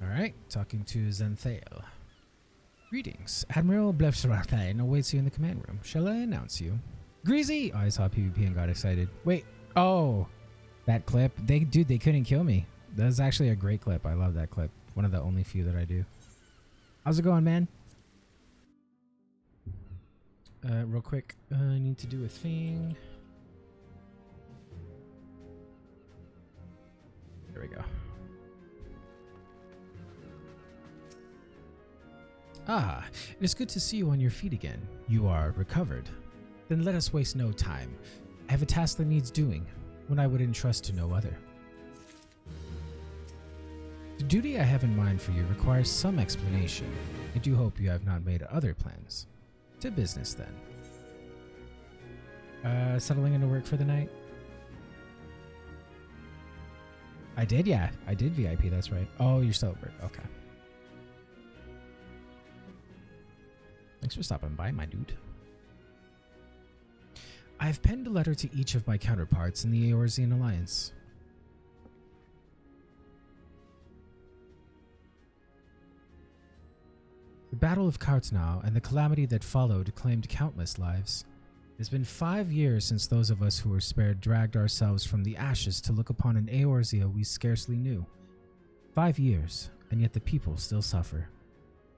Alright, talking to Xanthael. Greetings. Admiral Blefsrathain awaits you in the command room. Shall I announce you? Greasy! I saw PvP and got excited. Wait. Oh! That clip. They couldn't kill me. That was actually a great clip. I love that clip. One of the only few that I do. How's it going, man? Real quick. I need to do a thing. There we go. Ah, it is good to see you on your feet again. You are recovered. Then let us waste no time. I have a task that needs doing, one I would entrust to no other. The duty I have in mind for you requires some explanation. I do hope you have not made other plans. To business then. Settling into work for the night? I did, yeah. I did VIP, that's right. Oh, you're still at work. Okay. Thanks for stopping by, my dude. I have penned a letter to each of my counterparts in the Eorzean Alliance. The Battle of Kartnau and the calamity that followed claimed countless lives. It has been 5 years since those of us who were spared dragged ourselves from the ashes to look upon an Eorzea we scarcely knew. 5 years, and yet the people still suffer.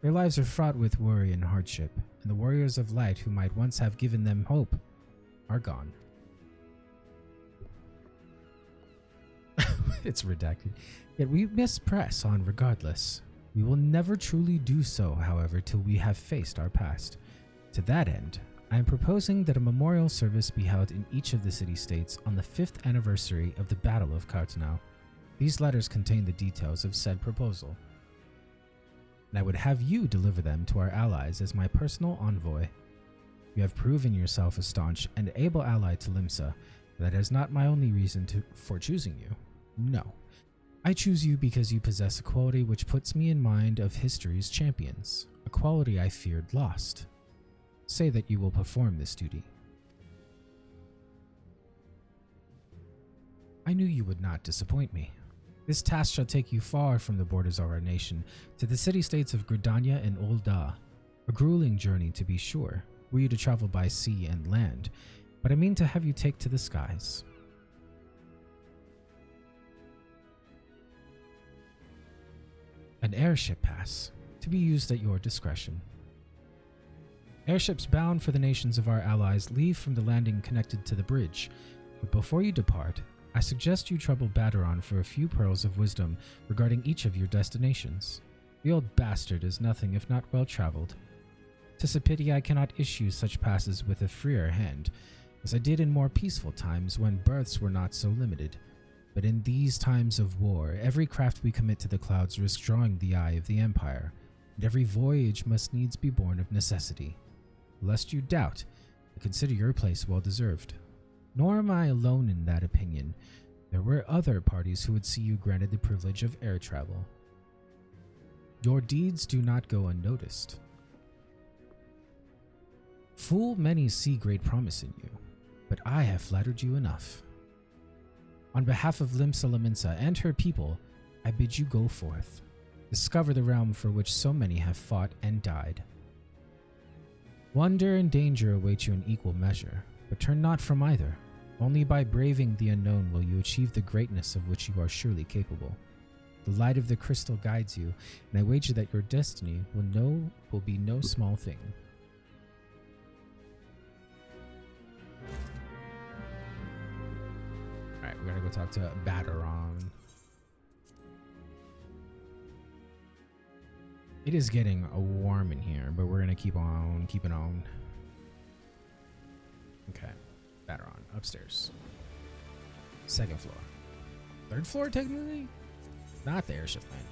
Their lives are fraught with worry and hardship, and the warriors of light who might once have given them hope are gone. It's redacted. Yet we must press on regardless. We will never truly do so, however, till we have faced our past. To that end, I am proposing that a memorial service be held in each of the city-states on the 5th anniversary of the Battle of Kartnau. These letters contain the details of said proposal, and I would have you deliver them to our allies as my personal envoy. You have proven yourself a staunch and able ally to Limsa, but that is not my only reason for choosing you. No. I choose you because you possess a quality which puts me in mind of history's champions, a quality I feared lost. Say that you will perform this duty. I knew you would not disappoint me. This task shall take you far from the borders of our nation, to the city-states of Gridania and Ul'dah. A grueling journey, to be sure, were you to travel by sea and land, but I mean to have you take to the skies. An airship pass, to be used at your discretion. Airships bound for the nations of our allies leave from the landing connected to the bridge, but before you depart, I suggest you trouble Badaron for a few pearls of wisdom regarding each of your destinations. The old bastard is nothing if not well traveled. 'Tis a pity I cannot issue such passes with a freer hand, as I did in more peaceful times when berths were not so limited. But in these times of war, every craft we commit to the clouds risks drawing the eye of the Empire, and every voyage must needs be born of necessity. Lest you doubt, I consider your place well deserved. Nor am I alone in that opinion. There were other parties who would see you granted the privilege of air travel. Your deeds do not go unnoticed. Full many see great promise in you, but I have flattered you enough. On behalf of Lominsan and her people, I bid you go forth. Discover the realm for which so many have fought and died. Wonder and danger await you in equal measure, but turn not from either. Only by braving the unknown will you achieve the greatness of which you are surely capable. The light of the crystal guides you, and I wager that your destiny will be no small thing. Alright, we gotta go talk to Badaron. It is getting warm in here, but we're gonna keep on keeping on. Okay, Badaron, upstairs. 2nd floor. 3rd floor, technically? Not the airship landing.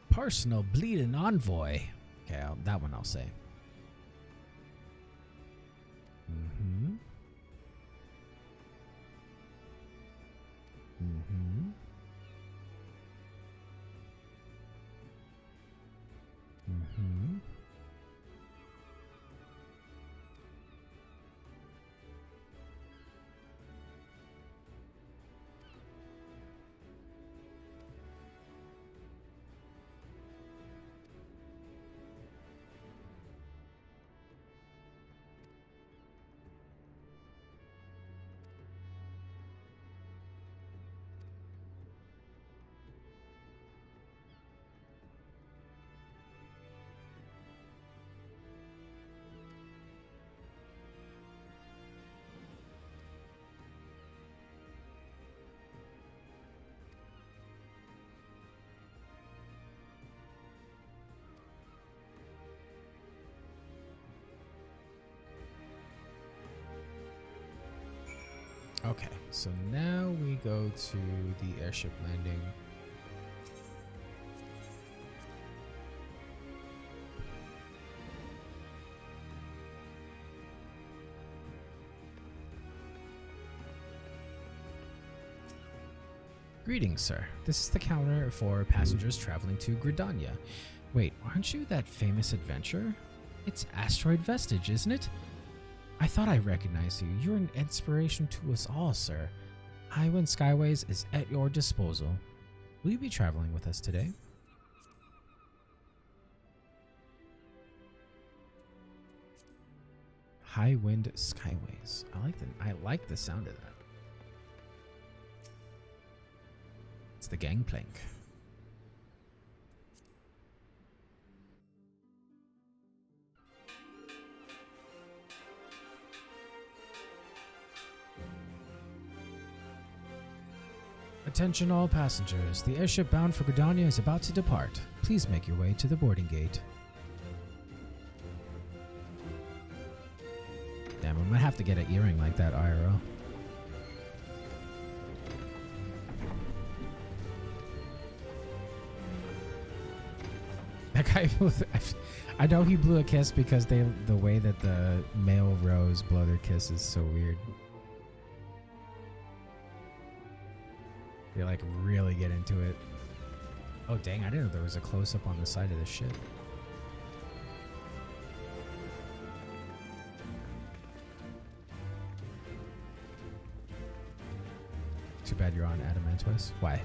Personal bleeding envoy. Okay, that one I'll say. Okay, so now we go to the airship landing. Greetings, sir. This is the counter for passengers traveling to Gridania. Wait, aren't you that famous adventurer? It's Asteroid Vestige, isn't it? I thought I recognized you. You're an inspiration to us all, sir. Highwind Skyways is at your disposal. Will you be traveling with us today? Highwind Skyways. I like the sound of that. It's the gangplank. Attention all passengers. The airship bound for Gridania is about to depart. Please make your way to the boarding gate. Damn, I'm gonna have to get an earring like that, IRL. That guy, I know he blew a kiss because the way that the male rows blow their kiss is so weird. They like really get into it. Oh dang, I didn't know there was a close-up on the side of the ship. Too bad you're on Adamantoise. Why?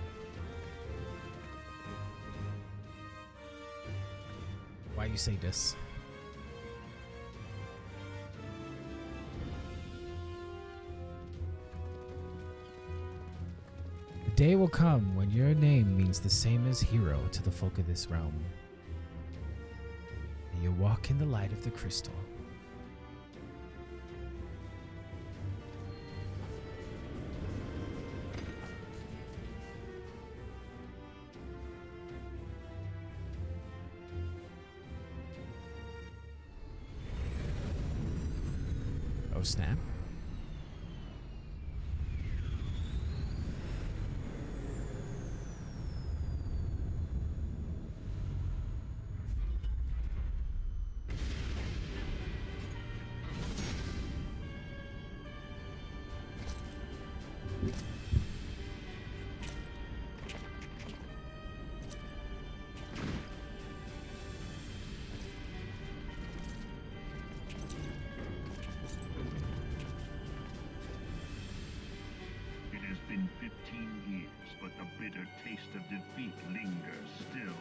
Why you say this? The day will come when your name means the same as hero to the folk of this realm. And you walk in the light of the crystal. Oh snap. It has been 15 years, but the bitter taste of defeat lingers still.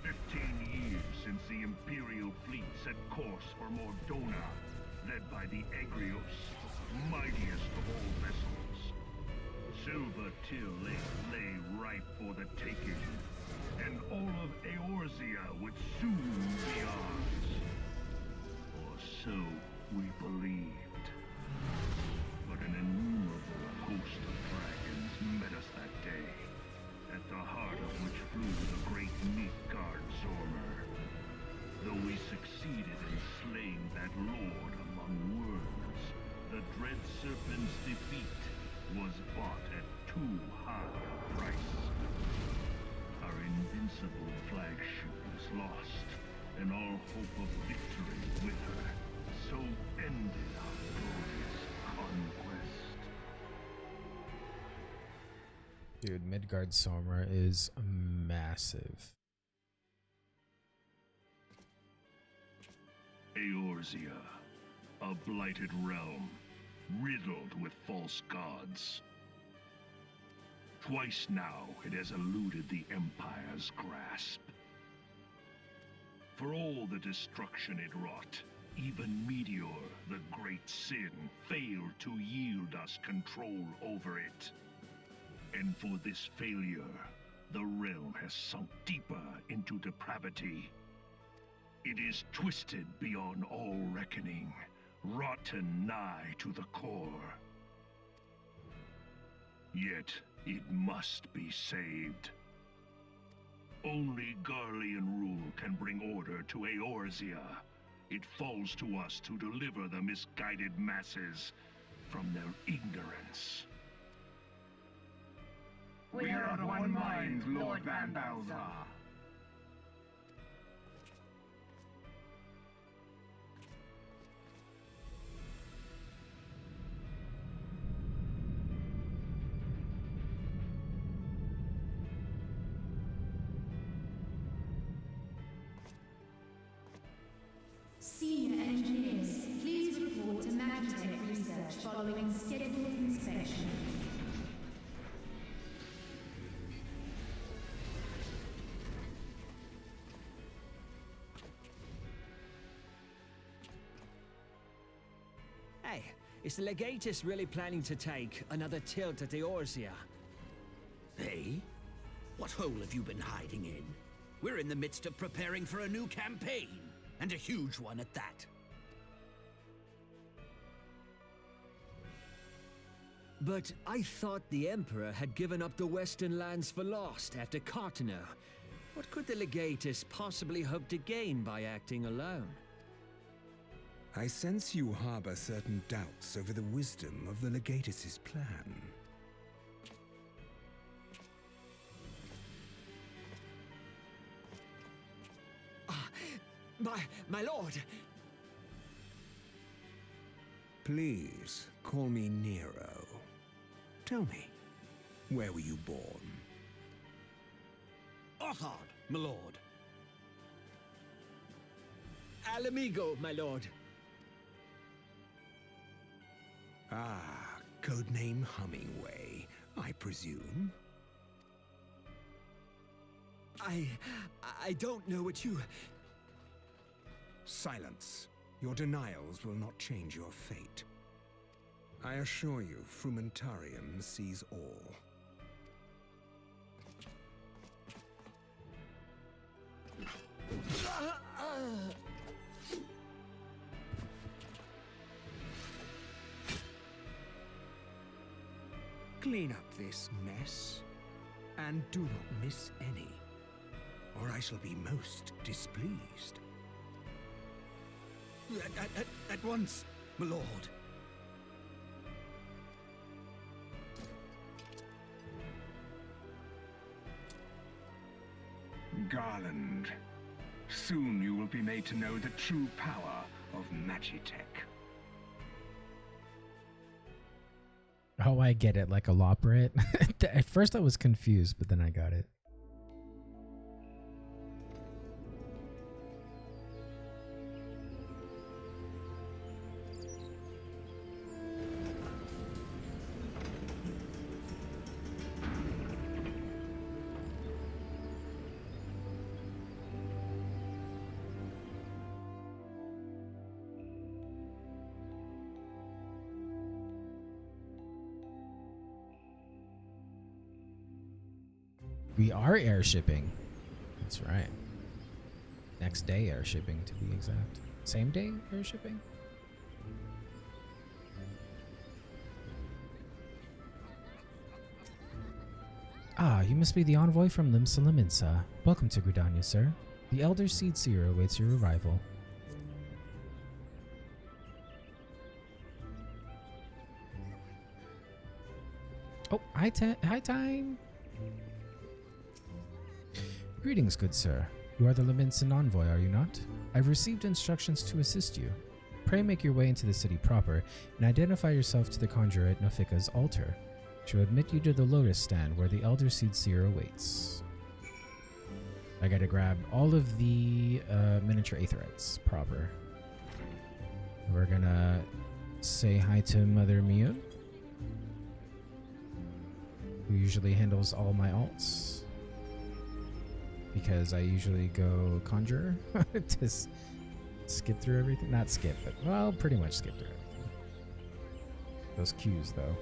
15 years since the Imperial fleet set course for Mordona, led by the Egrios, mightiest of all vessels. Silver Till lay ripe for the taking, and all of Eorzea would soon be ours. Or so we believed. But an innumerable host of dragons met us that day, at the heart of which flew the great Midgard Zormer. Though we succeeded in slaying that lord among worms, the dread serpent's defeat was bought at too high a price. Our invincible flagship was lost, and all hope of victory with her. So ended our glorious conquest. Dude, Midgard Sormer is massive. Eorzea, a blighted realm, riddled with false gods. Twice now it has eluded the Empire's grasp. For all the destruction it wrought, even Meteor, the great sin, failed to yield us control over it. And for this failure, the realm has sunk deeper into depravity. It is twisted beyond all reckoning, rotten nigh to the core. Yet it must be saved. Only Garlean rule can bring order to Eorzea. It falls to us to deliver the misguided masses from their ignorance. We are of one mind, Lord Van Balzar. Senior engineers, please report to Magitech Research following scheduled inspection. Hey, is the Legatus really planning to take another tilt at the Eorzea? Hey? What hole have you been hiding in? We're in the midst of preparing for a new campaign, and a huge one at that. But I thought the Emperor had given up the Western lands for lost after Cartano. What could the Legatus possibly hope to gain by acting alone? I sense you harbor certain doubts over the wisdom of the Legatus's plan. My lord! Please, call me Nero. Tell me, where were you born? Othard, my lord. Alamigo, my lord. Ah, codename Hummingway, I presume. I don't know what you... Silence. Your denials will not change your fate. I assure you, Frumentarium sees all. Clean up this mess, and do not miss any, or I shall be most displeased. At once, my lord. Garland, soon you will be made to know the true power of Magitech. Oh, I get it, like a loprit. At first I was confused, but then I got it. We are airshipping. That's right. Next day airshipping, to be exact. Same day airshipping? Ah, you must be the envoy from Lominsan. Welcome to Gridania, sir. The Elder Seed Seer awaits your arrival. Oh, hi time. Greetings, good sir. You are the Lominsan envoy, are you not? I've received instructions to assist you. Pray make your way into the city proper, and identify yourself to the conjurer at Nofika's altar. She will admit you to the lotus stand where the Elder Seed Seer awaits. I gotta grab all of the miniature aetherites proper. We're gonna say hi to Mother Mio, who usually handles all my alts. Because I usually go Conjurer to skip through everything. Not skip, but, well, pretty much skip through everything. Those Qs, though.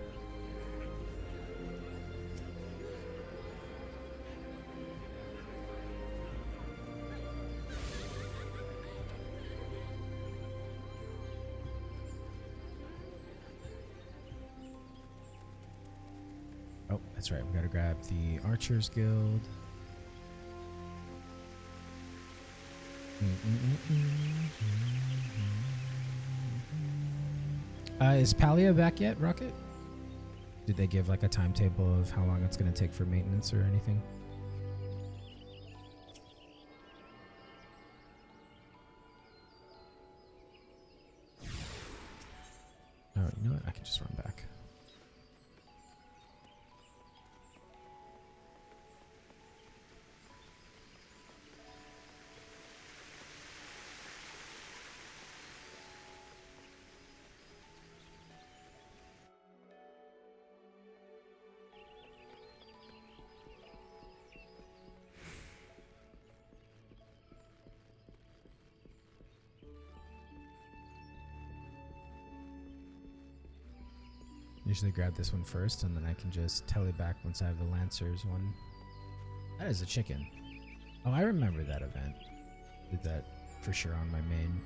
Oh, that's right. We gotta grab the Archers Guild. Is Palia back yet, Rocket? Did they give like a timetable of how long it's going to take for maintenance or anything? Oh, you know what? I can just run back. Usually grab this one first, and then I can just tele back once I have the Lancers one. That is a chicken. Oh, I remember that event. Did that for sure on my main.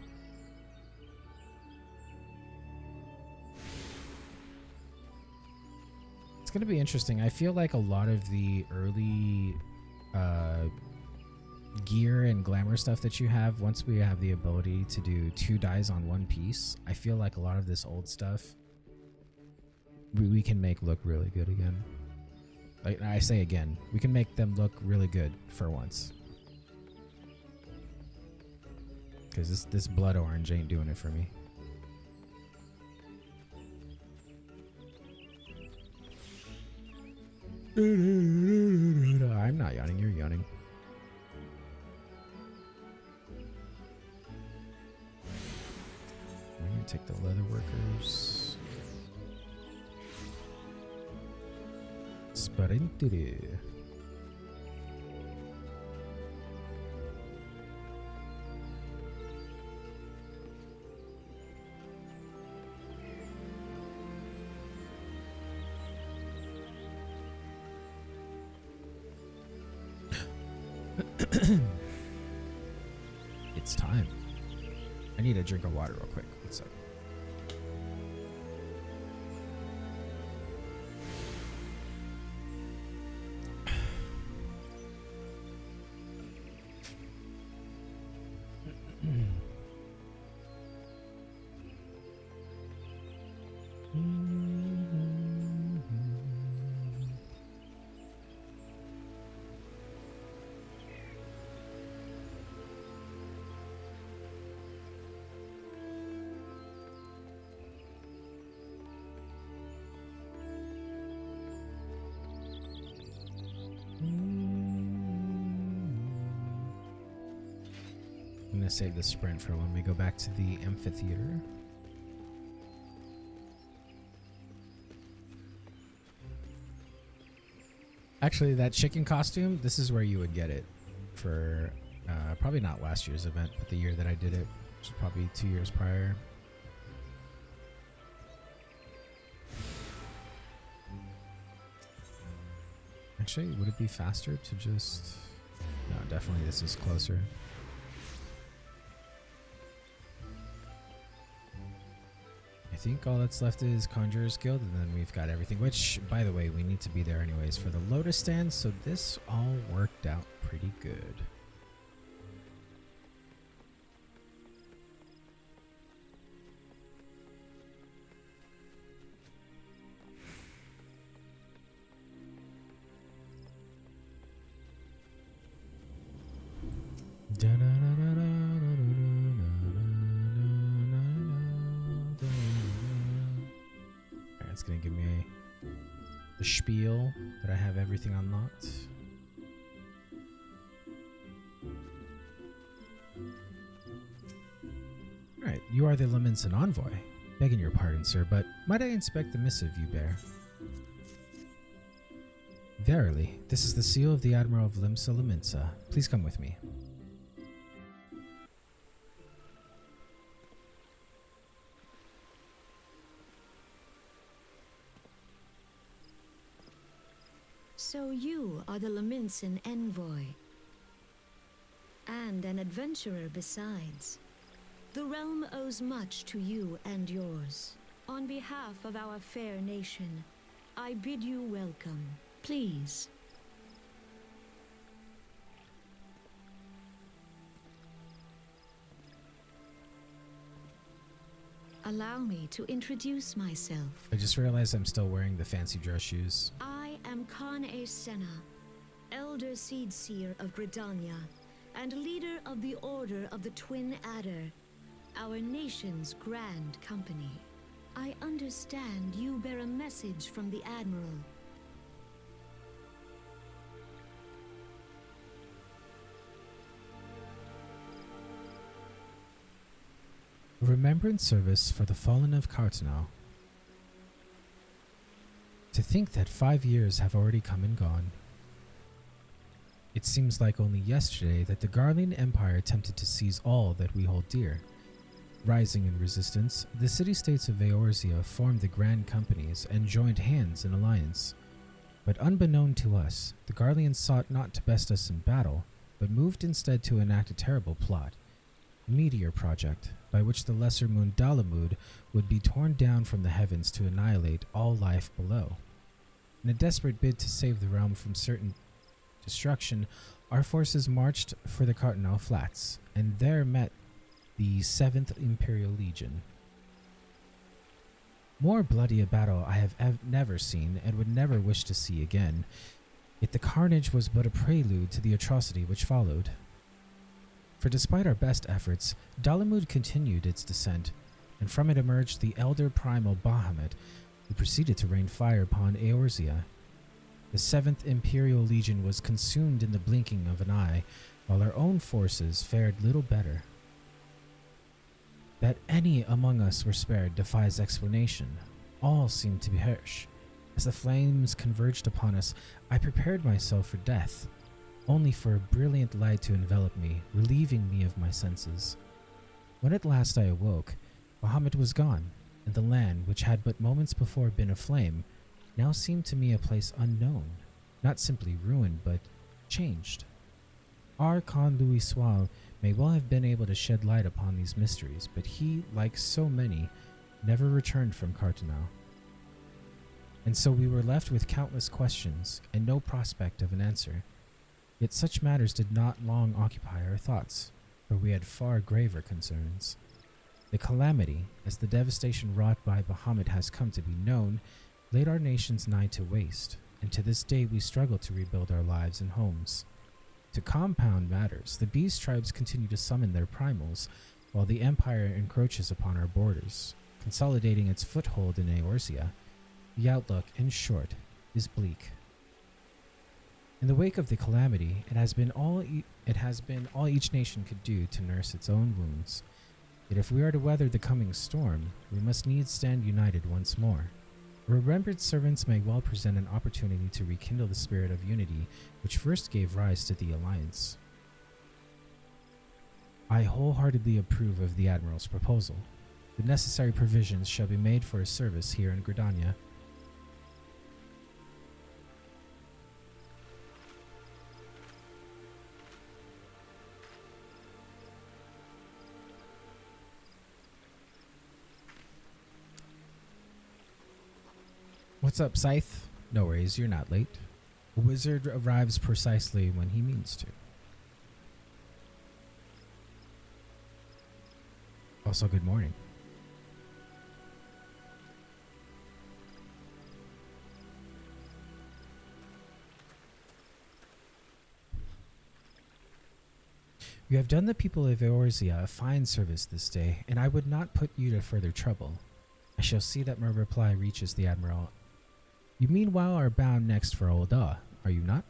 It's going to be interesting. I feel like a lot of the early gear and glamour stuff that you have, once we have the ability to do 2 dyes on one piece, I feel like a lot of this old stuff we can make look really good again. Like I say again, we can make them look really good for once. Because this blood orange ain't doing it for me. I'm not yawning, you're yawning. I'm gonna take the leather workers. Sprintity. It's time. I need a drink of water real quick. One second. I'm going to save the sprint for when we go back to the amphitheater. Actually, that chicken costume, this is where you would get it for probably not last year's event, but the year that I did it, which was probably 2 years prior. Actually, would it be faster to just... No, definitely this is closer. I think all that's left is Conjurer's Guild, and then we've got everything, which, by the way, we need to be there anyways for the Lotus Stand, so this all worked out pretty good. It's gonna give me the spiel that I have everything unlocked. Alright, you are the Lominsan Envoy. Begging your pardon, sir, but might I inspect the missive you bear? Verily, this is the seal of the Admiral of Limsa Lominsa. Please come with me. So you are the Lominsan Envoy. And an adventurer besides. The realm owes much to you and yours. On behalf of our fair nation, I bid you welcome. Please. Allow me to introduce myself. I just realized I'm still wearing the fancy dress shoes. I am Khan A. Senna, Elder Seed Seer of Gridania, and leader of the Order of the Twin Adder, our nation's grand company. I understand you bear a message from the Admiral. Remembrance service for the fallen of Cartanau. To think that 5 years have already come and gone. It seems like only yesterday that the Garlean Empire attempted to seize all that we hold dear. Rising in resistance, the city-states of Eorzea formed the Grand Companies and joined hands in alliance. But unbeknown to us, the Garleans sought not to best us in battle, but moved instead to enact a terrible plot. A meteor project, by which the lesser moon Dalamud would be torn down from the heavens to annihilate all life below. In a desperate bid to save the realm from certain destruction, our forces marched for the Cartanau Flats, and there met the 7th Imperial Legion. More bloody a battle I have never seen and would never wish to see again, yet the carnage was but a prelude to the atrocity which followed. For despite our best efforts, Dalamud continued its descent, and from it emerged the elder primal Bahamut, who proceeded to rain fire upon Eorzea. The 7th Imperial Legion was consumed in the blinking of an eye, while our own forces fared little better. That any among us were spared defies explanation. All seemed to perish. As the flames converged upon us, I prepared myself for death, only for a brilliant light to envelop me, relieving me of my senses. When at last I awoke, Bahamut was gone, and the land, which had but moments before been aflame, now seemed to me a place unknown, not simply ruined, but changed. Our Khan Louis Soil may well have been able to shed light upon these mysteries, but he, like so many, never returned from Cartanau. And so we were left with countless questions and no prospect of an answer. Yet such matters did not long occupy our thoughts, for we had far graver concerns. The calamity, as the devastation wrought by Bahamut has come to be known, laid our nations nigh to waste, and to this day we struggle to rebuild our lives and homes. To compound matters, the beast tribes continue to summon their primals, while the Empire encroaches upon our borders, consolidating its foothold in Eorzea. The outlook, in short, is bleak. In the wake of the calamity, it has been all each nation could do to nurse its own wounds. Yet if we are to weather the coming storm, we must needs stand united once more. Remembered servants may well present an opportunity to rekindle the spirit of unity which first gave rise to the alliance. I wholeheartedly approve of the Admiral's proposal. The necessary provisions shall be made for his service here in Gridania. What's up, Scythe? No worries, you're not late. A wizard arrives precisely when he means to. Also, good morning. You have done the people of Eorzea a fine service this day, and I would not put you to further trouble. I shall see that my reply reaches the Admiral. You meanwhile are bound next for Ul'dah, are you not?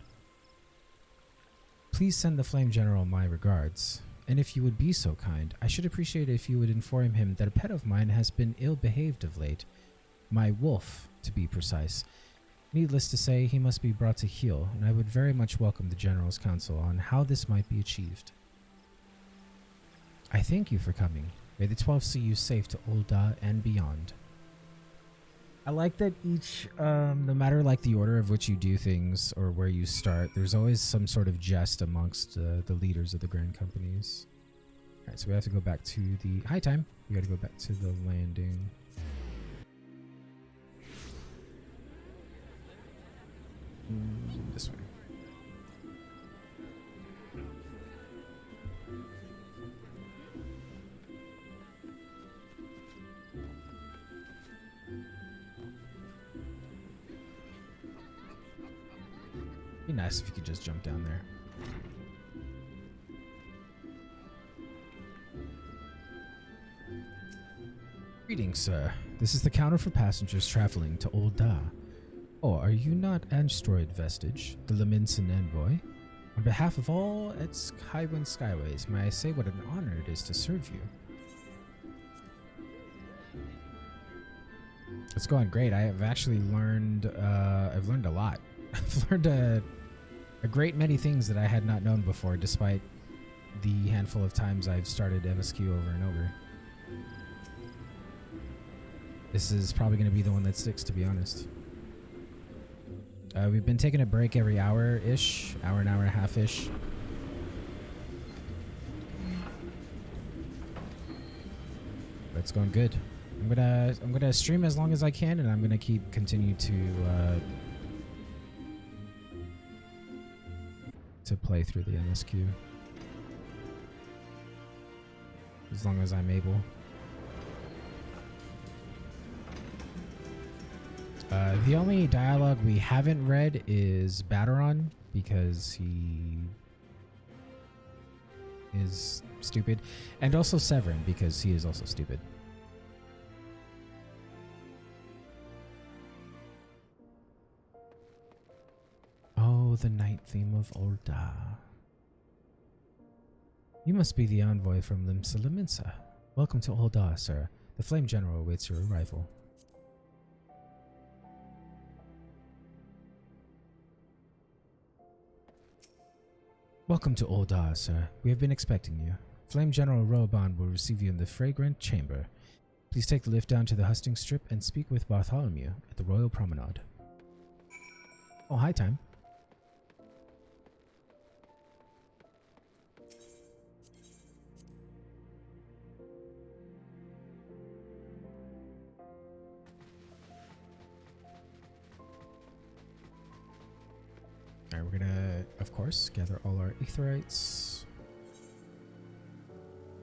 Please send the Flame General my regards, and if you would be so kind, I should appreciate it if you would inform him that a pet of mine has been ill-behaved of late. My wolf, to be precise. Needless to say, he must be brought to heel, and I would very much welcome the General's counsel on how this might be achieved. I thank you for coming. May the 12 see you safe to Ul'dah and beyond. I like that each, no matter like the order of which you do things or where you start, there's always some sort of jest amongst the leaders of the grand companies. Alright, so we have to go back to the high time. We gotta go back to the landing. This way. Be nice if you could just jump down there. Greetings, sir. This is the counter for passengers traveling to Old Da. Oh, are you not Asteroid Vestige, the Lominsan Envoy? On behalf of all at Highwind Skyways, may I say what an honor it is to serve you? It's going great. I have actually learned, I've learned a lot. I've learned a great many things that I had not known before, despite the handful of times I've started MSQ over and over. This is probably going to be the one that sticks, to be honest. We've been taking a break every hour-ish, hour and a half-ish. But it's going good. I'm gonna stream as long as I can, and I'm gonna continue to play through the MSQ as long as I'm able. The only dialogue we haven't read is Bateron, because he is stupid, and also Severin, because he is also stupid. Oh, the night theme of Olda. You must be the envoy from Lominsan. Welcome to Olda, sir. The Flame General awaits your arrival. Welcome to Olda, sir. We have been expecting you. Flame General Roban will receive you in the fragrant chamber. Please take the lift down to the husting strip and speak with Bartholomew at the Royal Promenade. Oh, hi, Time. Alright, we're gonna, of course, gather all our aetherites.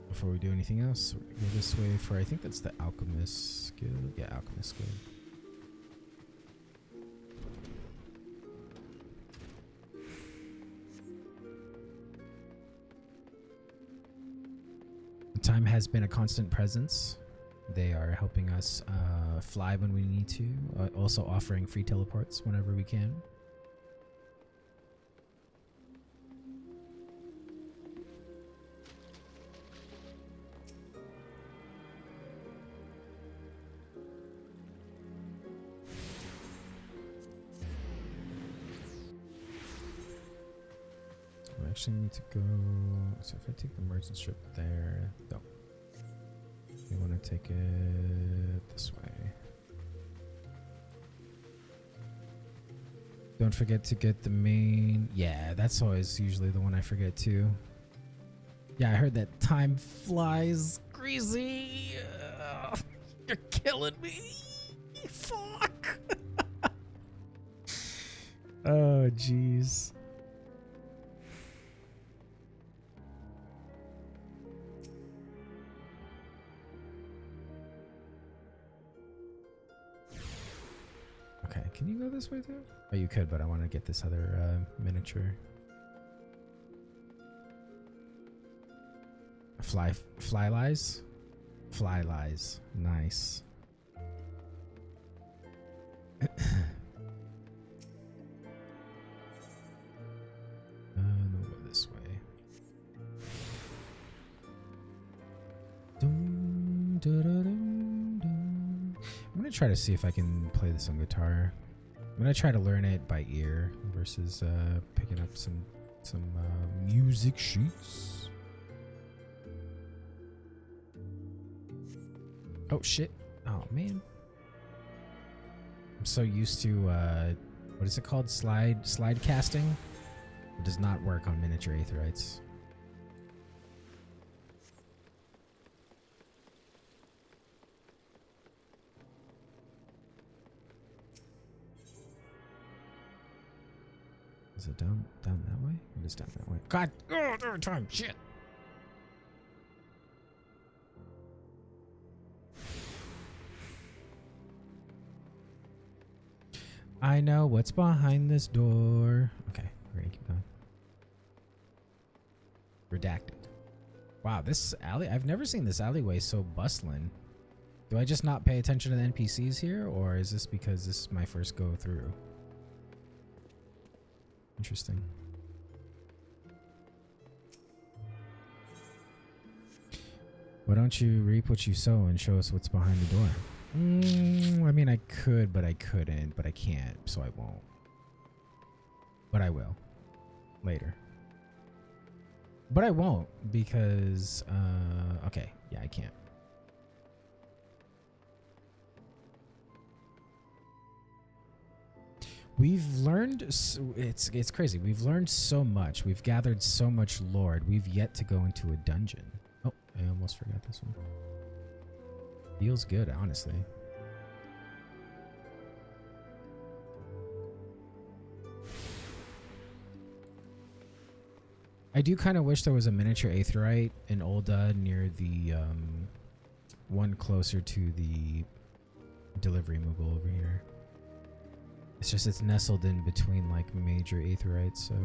Before we do anything else, we're gonna go this way for, I think that's the Alchemist Guild. Yeah, Alchemist Guild. Time has been a constant presence. They are helping us fly when we need to, also offering free teleports whenever we can. I actually need to go, so if I take the merchant strip there, no. We want to take it this way. Don't forget to get the main, yeah, that's always usually the one I forget too. Yeah, I heard that time flies crazy. You're killing me. Fuck. Oh, jeez. Okay, can you go this way too? Oh, you could, but I want to get this other miniature. Fly lies? Fly lies. Nice. Then we'll go this way. Dum, da, da, dum, dum. I'm gonna try to see if I can play this on guitar. I'm gonna try to learn it by ear versus picking up some music sheets. Oh shit! Oh man, I'm so used to what is it called? Slide casting. It does not work on miniature aetherites. Is it down that way? It is down that way. God! Oh, every time! Shit! I know what's behind this door. Okay, We're gonna keep going. Redacted. Wow, this alley, I've never seen this alleyway so bustling. Do I just not pay attention to the NPCs here, or is this because this is my first go through? Interesting. Why don't you reap what you sow and show us what's behind the door? I mean, I could, but I couldn't, but I can't, so I won't. But I will. Later. But I won't, because, okay, yeah, I can't. We've learned, it's crazy. We've learned so much. We've gathered so much lore. We've yet to go into a dungeon. Oh, I almost forgot this one. Feels good, honestly. I do kind of wish there was a miniature aetheryte in Ul'dah near the one closer to the delivery Moogle over here. It's just it's nestled in between like major aetherytes, so.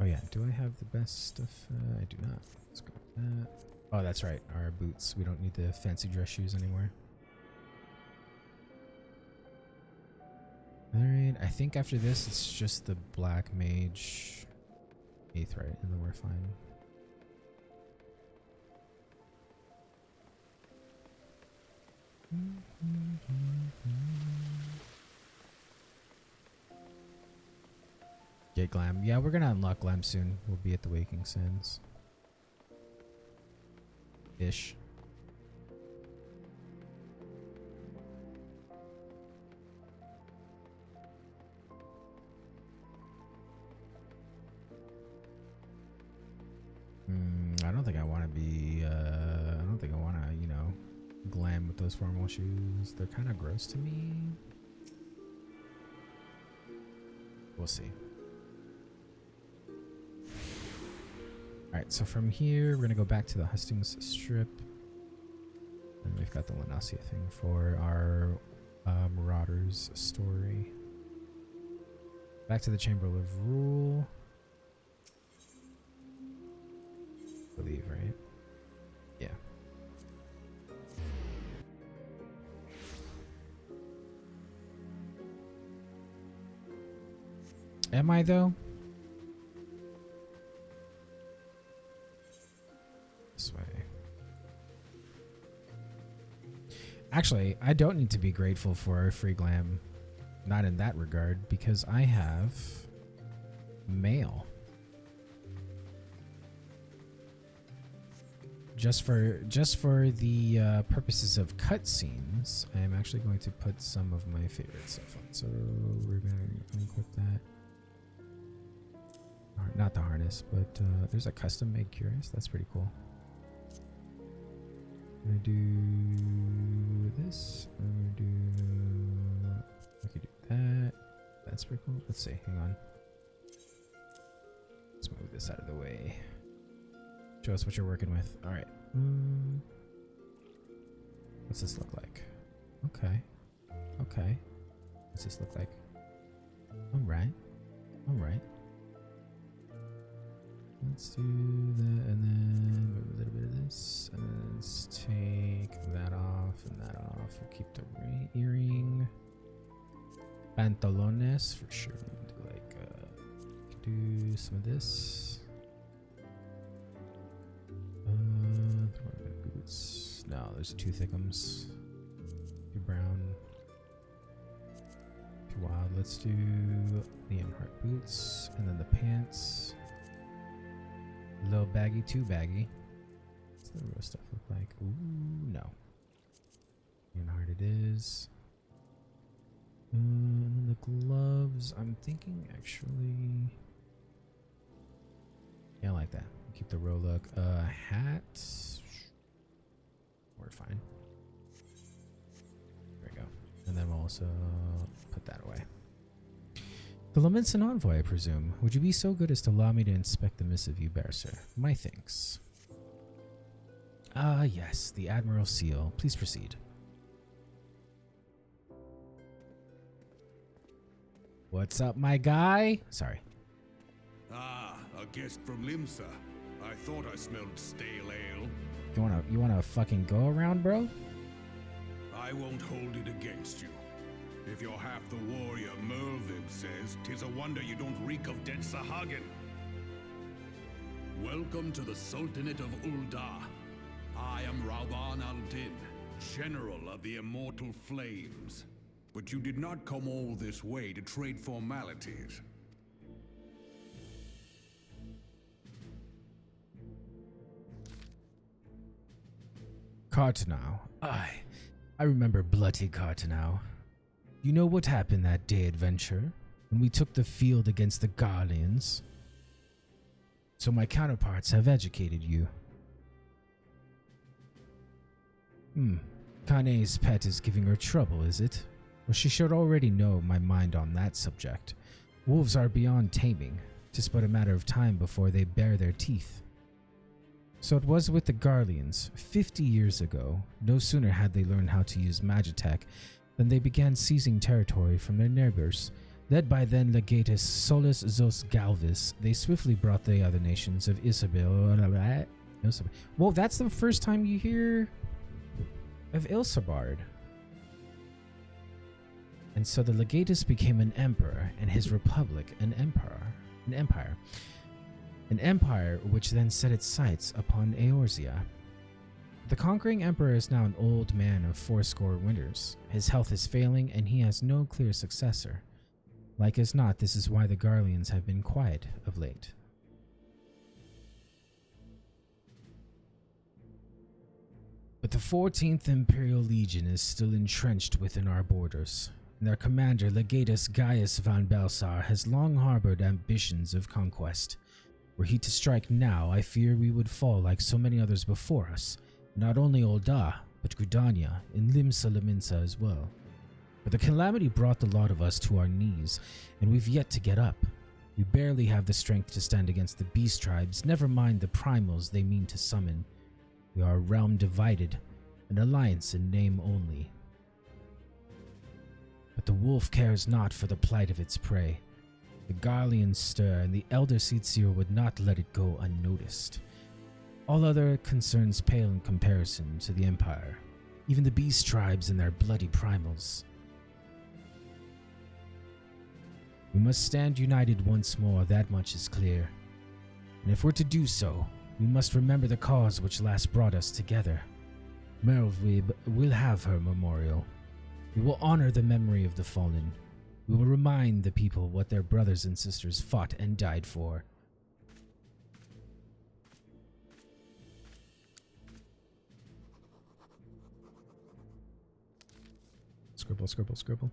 Oh yeah, do I have the best stuff? I do not. Let's go with that. Oh, that's right, our boots. We don't need the fancy dress shoes anymore. Alright, I think after this it's just the black mage aetheryte, and then we're fine. Get Glam. Yeah, we're gonna unlock Glam soon. We'll be at the Waking Sands. Ish. I don't think I want to be, I don't think I want to, you know, glam with those formal shoes. They're kind of gross to me. We'll see. Alright, so from here, we're going to go back to the Hustings Strip. And we've got the Lanasia thing for our Marauders story. Back to the Chamber of Rule. I believe, right? Yeah. Am I, though? This way. Actually, I don't need to be grateful for our free glam. Not in that regard, because I have mail. Just for the purposes of cutscenes, I am actually going to put some of my favorite stuff on. So we're gonna equip that. Not the harness, but there's a custom-made cuirass. That's pretty cool. I'm gonna do this. I'm gonna do. I could do that. That's pretty cool. Let's see. Hang on. Let's move this out of the way. Show us what you're working with. All right. What's this look like? Okay. Okay. What's this look like? All right. All right. Let's do that, and then move a little bit of this, and then let's take that off and that off. We'll keep the earring. Pantalones for sure. Do like do some of this. Boots. No, there's two thickums. Too brown. Too wild. Let's do the Emhart boots, and then the pants. Low baggy, too baggy. What's the real stuff look like? Ooh, no. Emhart it is. And then the gloves. I'm thinking actually. Yeah, I like that. Keep the row look. Hat. We're fine. There we go. And then we'll also put that away. The Lominsan Envoy, I presume. Would you be so good as to allow me to inspect the missive you bear, sir? My thanks. Ah, yes, the Admiral Seal. Please proceed. What's up, my guy? Sorry. Ah, a guest from Limsa. I thought I smelled stale ale. You wanna fucking go around, bro? I won't hold it against you. If you're half the warrior Merlvib says, 'tis a wonder you don't reek of dead Sahagin. Welcome to the Sultanate of Ul'dah. I am Rauban al-Din, General of the Immortal Flames. But you did not come all this way to trade formalities. Cartanau. I remember bloody Cartanau. You know what happened that day, adventure, when we took the field against the Garleans? So my counterparts have educated you. Kane's pet is giving her trouble, is it? Well, she should already know my mind on that subject. Wolves are beyond taming. 'Tis but a matter of time before they bare their teeth. So it was with the Garleans. 50 years ago, no sooner had they learned how to use Magitech than they began seizing territory from their neighbors. Led by then legatus Solus Zos Galvis, they swiftly brought the other nations of Isabel. Well, that's the first time you hear of Ilsabard. And so the legatus became an emperor, and his republic an empire. An empire which then set its sights upon Eorzea. The conquering emperor is now an old man of 80 winters. His health is failing, and he has no clear successor. Like as not, this is why the Garleans have been quiet of late. But the 14th Imperial Legion is still entrenched within our borders, and their commander, Legatus Gaius van Belsar, has long harbored ambitions of conquest. Were he to strike now, I fear we would fall like so many others before us, not only Ul'dah, but Gridania and Lominsan as well. But the calamity brought the lot of us to our knees, and we've yet to get up. We barely have the strength to stand against the beast tribes, never mind the primals they mean to summon. We are a realm divided, an alliance in name only. But the wolf cares not for the plight of its prey. The Garleans stir, and the Elder Seedseer would not let it go unnoticed. All other concerns pale in comparison to the Empire, even the beast tribes and their bloody primals. We must stand united once more, that much is clear. And if we're to do so, we must remember the cause which last brought us together. Merlvib will have her memorial. We will honor the memory of the fallen. We will remind the people what their brothers and sisters fought and died for. Scribble, scribble, scribble.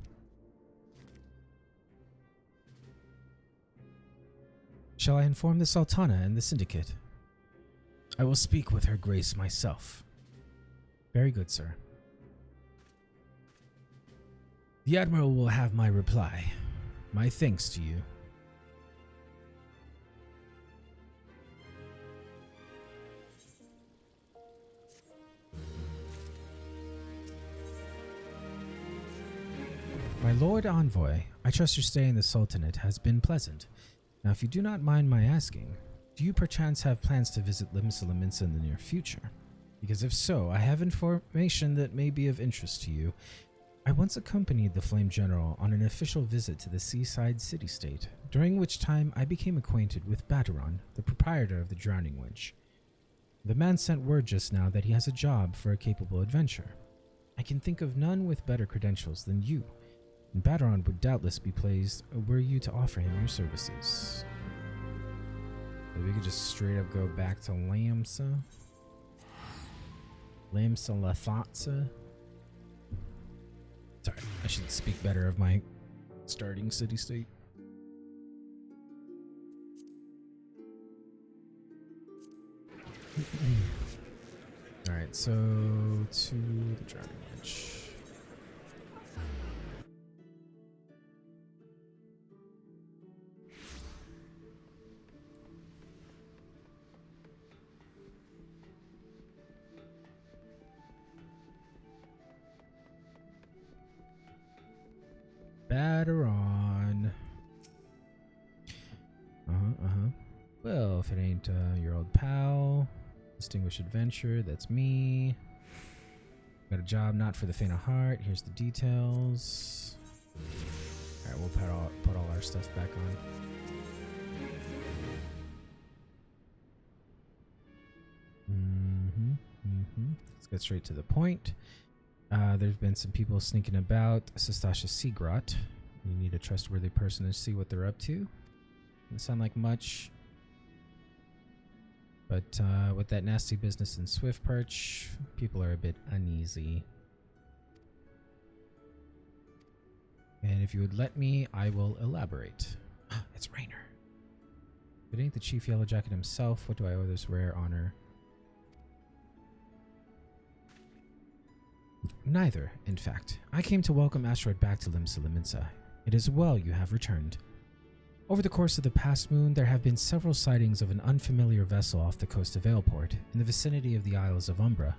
Shall I inform the Sultana and the Syndicate? I will speak with her grace myself. Very good, sir. The Admiral will have my reply. My thanks to you. My Lord Envoy, I trust your stay in the Sultanate has been pleasant. Now, if you do not mind my asking, do you perchance have plans to visit Lominsan in the near future? Because if so, I have information that may be of interest to you. I once accompanied the Flame General on an official visit to the seaside city-state, during which time I became acquainted with Badaron, the proprietor of the Drowning Wench. The man sent word just now that he has a job for a capable adventurer. I can think of none with better credentials than you, and Badaron would doubtless be pleased were you to offer him your services. Maybe we could just straight up go back to Lamsa. Lamsa Lathatsa. Sorry, I should speak better of my starting city-state. Alright, so to the Drowning Wench. Well, if it ain't your old pal, distinguished adventurer, that's me. Got a job not for the faint of heart. Here's the details. All right, we'll put all our stuff back on. Let's get straight to the point. There's been some people sneaking about Sastasha Seagrot. You need a trustworthy person to see what they're up to. Doesn't sound like much. But with that nasty business in Swift Perch, people are a bit uneasy. And if you would let me, I will elaborate. It's Raynor. If it ain't the Chief Yellowjacket himself, what do I owe this rare honor? Neither, in fact. I came to welcome Asteroid back to Lominsan. It is well you have returned. Over the course of the past moon, there have been several sightings of an unfamiliar vessel off the coast of Aleport, in the vicinity of the Isles of Umbra.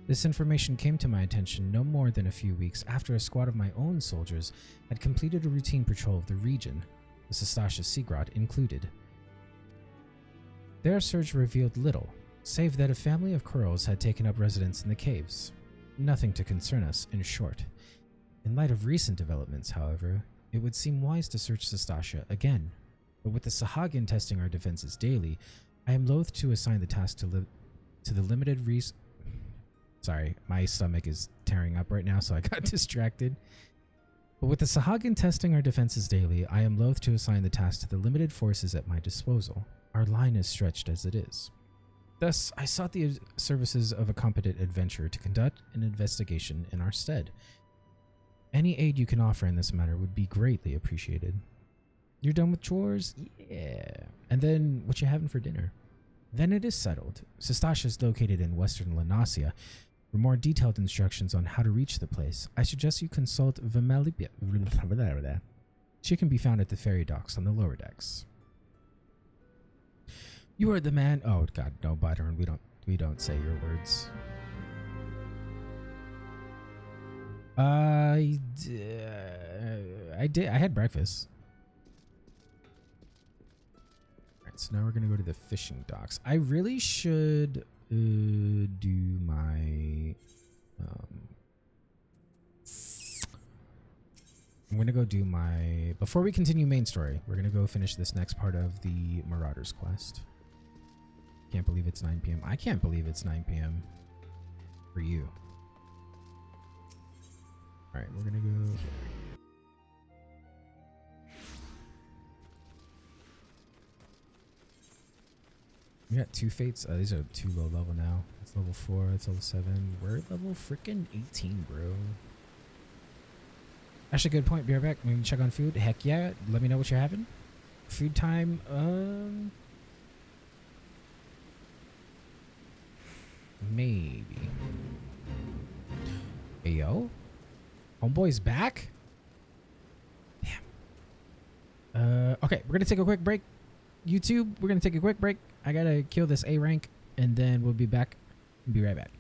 This information came to my attention no more than a few weeks after a squad of my own soldiers had completed a routine patrol of the region, the Sastasha Seagrot included. Their search revealed little, save that a family of Kurls had taken up residence in the caves. Nothing to concern us, in short. In light of recent developments, however, it would seem wise to search Sastasha again. But with the Sahagin testing our defenses daily, I am loath to assign the task to the limited Sorry, my stomach is tearing up right now, so I got distracted. But with the Sahagin testing our defenses daily, I am loath to assign the task to the limited forces at my disposal. Our line is stretched as it is. Thus, I sought the services of a competent adventurer to conduct an investigation in our stead. Any aid you can offer in this matter would be greatly appreciated. You're done with chores? Yeah. And then, what you having for dinner? Then it is settled. Sastasha is located in western Lanasia. For more detailed instructions on how to reach the place, I suggest you consult Vimelipia. She can be found at the ferry docks on the lower decks. You are the man. Oh God, no, Byron. We don't say your words. I did. I had breakfast. All right, so now we're gonna go to the fishing docks. I really should do my. I'm gonna go do my. Before we continue main story, we're gonna go finish this next part of the Marauders quest. Can't believe it's 9 p.m. I can't believe it's 9 p.m. for you. All right, we're gonna go. We got 2 fates. These are 2 low level now. It's level 4. It's level 7. We're level freaking 18, bro. Actually, good point. Be right back. We can check on food. Heck yeah. Let me know what you're having. Food time. Maybe. Hey, yo. Homeboy's back? Damn. Okay, we're gonna take a quick break. YouTube, we're gonna take a quick break. I gotta kill this A rank, and then we'll be back. Be right back.